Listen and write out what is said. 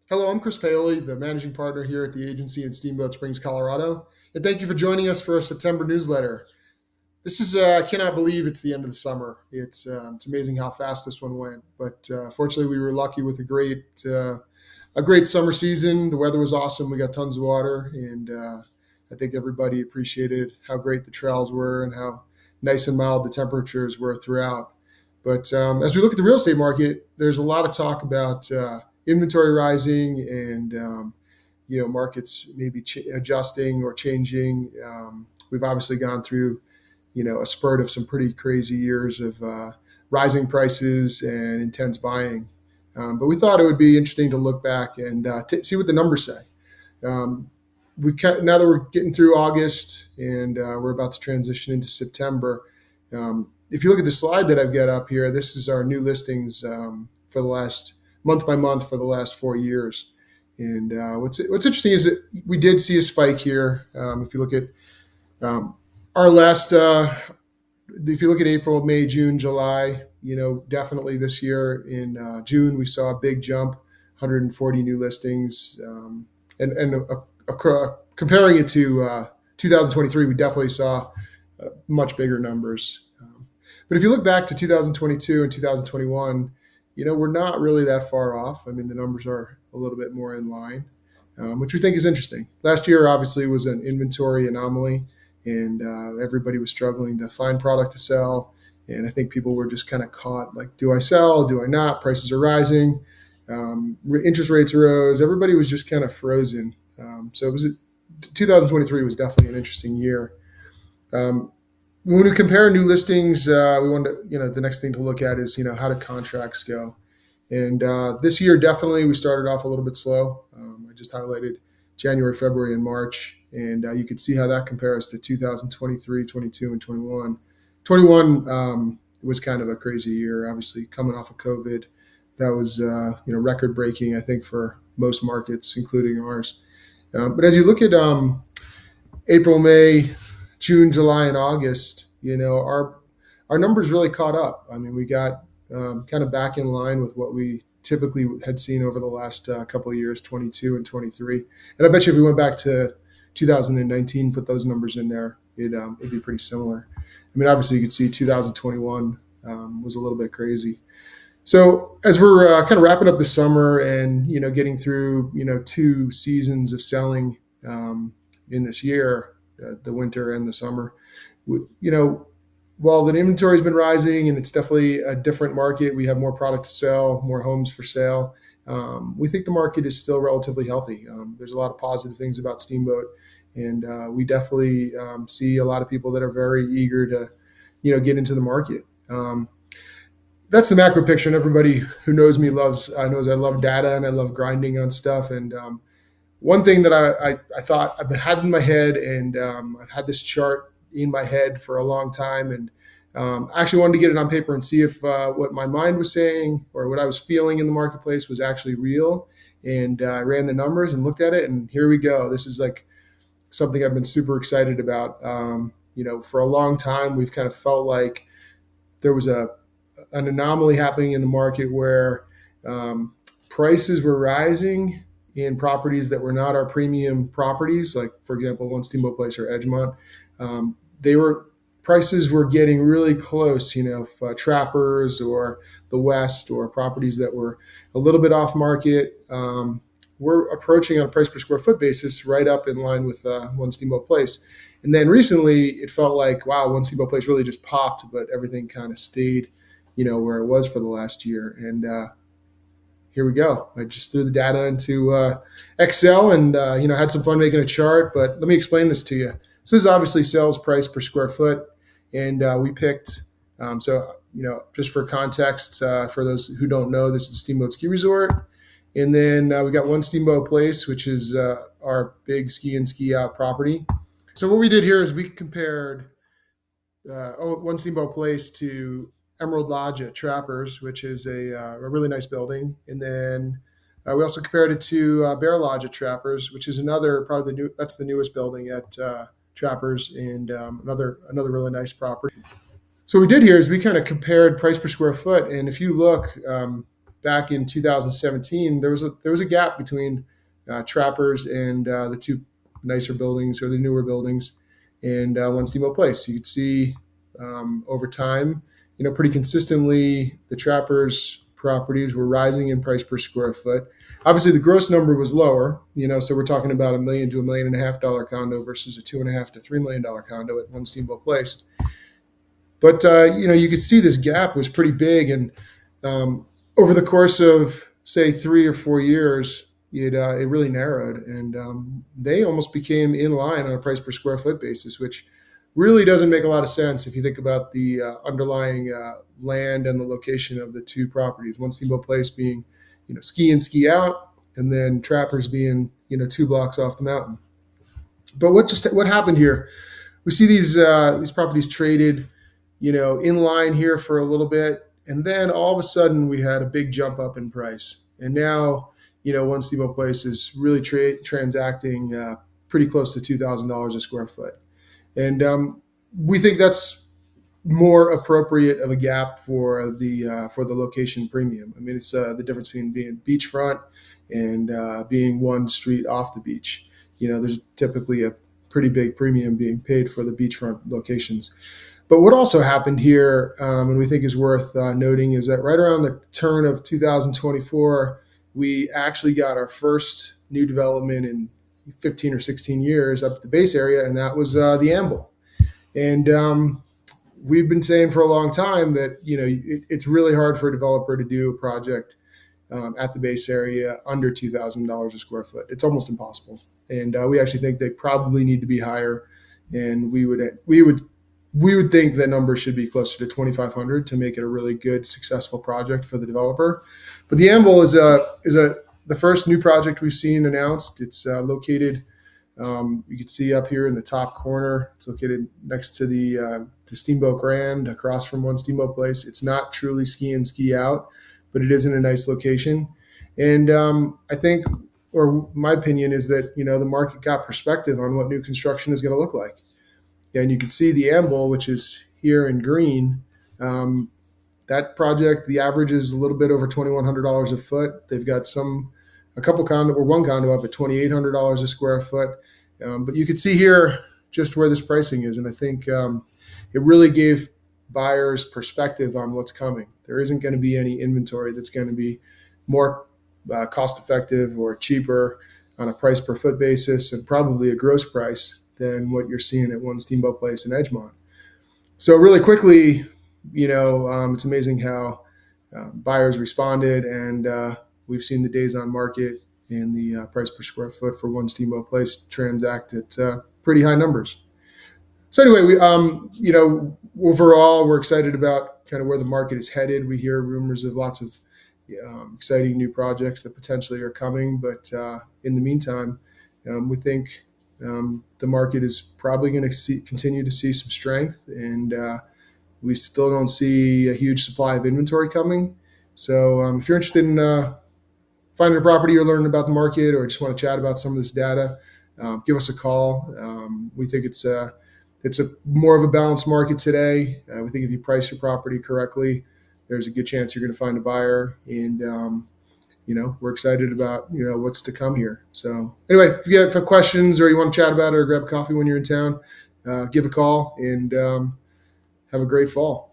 Hello, I'm Chris Paoli, the managing partner here at the agency in Steamboat Springs, Colorado. And thank you for joining us for our September newsletter. I cannot believe it's the end of the summer. It's amazing how fast this one went. But fortunately, we were lucky with a great summer season. The weather was awesome. We got tons of water. And I think everybody appreciated how great the trails were and how nice and mild the temperatures were throughout. But as we look at the real estate market, there's a lot of talk about inventory rising and markets maybe adjusting or changing. We've obviously gone through a spurt of some pretty crazy years of rising prices and intense buying. But we thought it would be interesting to look back and see what the numbers say. Um, Now that we're getting through August and we're about to transition into September. If you look at the slide that I've got up here, this is our new listings for the last month by month for the last 4 years. And what's interesting is that we did see a spike here. If you look at our last, if you look at April, May, June, July, definitely this year in June we saw a big jump, 140 new listings, comparing it to 2023, we definitely saw much bigger numbers. But if you look back to 2022 and 2021, we're not really that far off. I mean, the numbers are a little bit more in line, which we think is interesting. Last year, obviously, was an inventory anomaly, and everybody was struggling to find product to sell. And I think people were just kind of caught like, do I sell? Do I not? Prices are rising. Interest rates rose. Everybody was just kind of frozen. So it was 2023 was definitely an interesting year. When we compare new listings, we want to, the next thing to look at is, how do contracts go? And this year, definitely, we started off a little bit slow. I just highlighted January, February, and March, and you could see how that compares to 2023, 22, and 21. 21 was kind of a crazy year, obviously coming off of COVID. That was, record breaking, I think, for most markets, including ours. But as you look at April, May, June, July, and August, our numbers really caught up. I mean, we got kind of back in line with what we typically had seen over the last couple of years, 22 and 23. And I bet you if we went back to 2019, put those numbers in there, it'd be pretty similar. I mean, obviously, you could see 2021 was a little bit crazy. So as we're kind of wrapping up the summer and getting through two seasons of selling in this year, the winter and the summer, while the inventory has been rising and it's definitely a different market, we have more product to sell, more homes for sale. We think the market is still relatively healthy. There's a lot of positive things about Steamboat, and we definitely see a lot of people that are very eager to get into the market. That's the macro picture, and everybody who knows me knows I love data and I love grinding on stuff. And one thing that I thought I've had in my head, and I've had this chart in my head for a long time, and I actually wanted to get it on paper and see if what my mind was saying or what I was feeling in the marketplace was actually real. And I ran the numbers and looked at it, and here we go. This is like something I've been super excited about. For a long time, we've kind of felt like there was an anomaly happening in the market where prices were rising in properties that were not our premium properties, like for example, One Steamboat Place or Edgemont. Prices were getting really close. If Trappers or the West or properties that were a little bit off market, we're approaching on a price per square foot basis right up in line with One Steamboat Place. And then recently, it felt like, wow, One Steamboat Place really just popped, but everything kind of stayed where it was for the last year. And here we go. I just threw the data into Excel and, had some fun making a chart. But let me explain this to you. So this is obviously sales price per square foot. And we picked, just for context, for those who don't know, this is the Steamboat Ski Resort. And then we got One Steamboat Place, which is our big ski and ski out property. So what we did here is we compared One Steamboat Place to Emerald Lodge at Trappers, which is a really nice building. And then we also compared it to Bear Lodge at Trappers, which is that's the newest building at Trappers, and another really nice property. So what we did here is we kind of compared price per square foot. And if you look, back in 2017, there was a gap between Trappers and the two nicer buildings or the newer buildings, and One Steamboat Place. You could see over time, pretty consistently, the Trappers properties were rising in price per square foot. Obviously, the gross number was lower, so we're talking about $1 million to $1.5 million condo versus a $2.5 to $3 million condo at One Steamboat Place. But you could see this gap was pretty big, and over the course of say 3 or 4 years, it really narrowed, and they almost became in line on a price per square foot basis, which really doesn't make a lot of sense if you think about the underlying land and the location of the two properties. One Steamboat Place being, ski in, ski out, and then Trappers being, 2 blocks off the mountain. But what happened here? We see these properties traded, in line here for a little bit, and then all of a sudden we had a big jump up in price, and now One Steamboat Place is really transacting pretty close to $2,000 a square foot, and we think that's more appropriate of a gap for the location premium. I mean, it's the difference between being beachfront and being one street off the beach. There's typically a pretty big premium being paid for the beachfront locations. But what also happened here, and we think is worth noting, is that right around the turn of 2024, we actually got our first new development in 15 or 16 years up at the base area, and that was the Amble. And we've been saying for a long time that it's really hard for a developer to do a project at the base area under $2,000 a square foot. It's almost impossible, and we actually think they probably need to be higher. And we would think that number should be closer to 2,500 to make it a really good, successful project for the developer. But the Amble is the first new project we've seen announced. It's located. You can see up here in the top corner. It's located next to the Steamboat Grand, across from One Steamboat Place. It's not truly ski in, ski out, but it is in a nice location. And I think, or my opinion is that the market got perspective on what new construction is going to look like. And you can see the Amble, which is here in green. That project, the average is a little bit over $2,100 a foot. They've got one condo up at $2,800 a square foot. But you can see here just where this pricing is. And I think it really gave buyers perspective on what's coming. There isn't going to be any inventory that's going to be more cost effective or cheaper on a price per foot basis, and probably a gross price than what you're seeing at One Steamboat Place in Edgemont. So really quickly, it's amazing how buyers responded, and we've seen the days on market and the price per square foot for One Steamboat Place transact at pretty high numbers. So anyway, overall, we're excited about kind of where the market is headed. We hear rumors of lots of exciting new projects that potentially are coming, but in the meantime, we think the market is probably going to continue to see some strength, and we still don't see a huge supply of inventory coming. So if you're interested in finding a property or learning about the market, or just want to chat about some of this data, give us a call. We think it's a more of a balanced market today. We think if you price your property correctly, there's a good chance you're going to find a buyer, and we're excited about what's to come here. So anyway, if you have questions or you want to chat about it or grab coffee when you're in town, give a call, and have a great fall.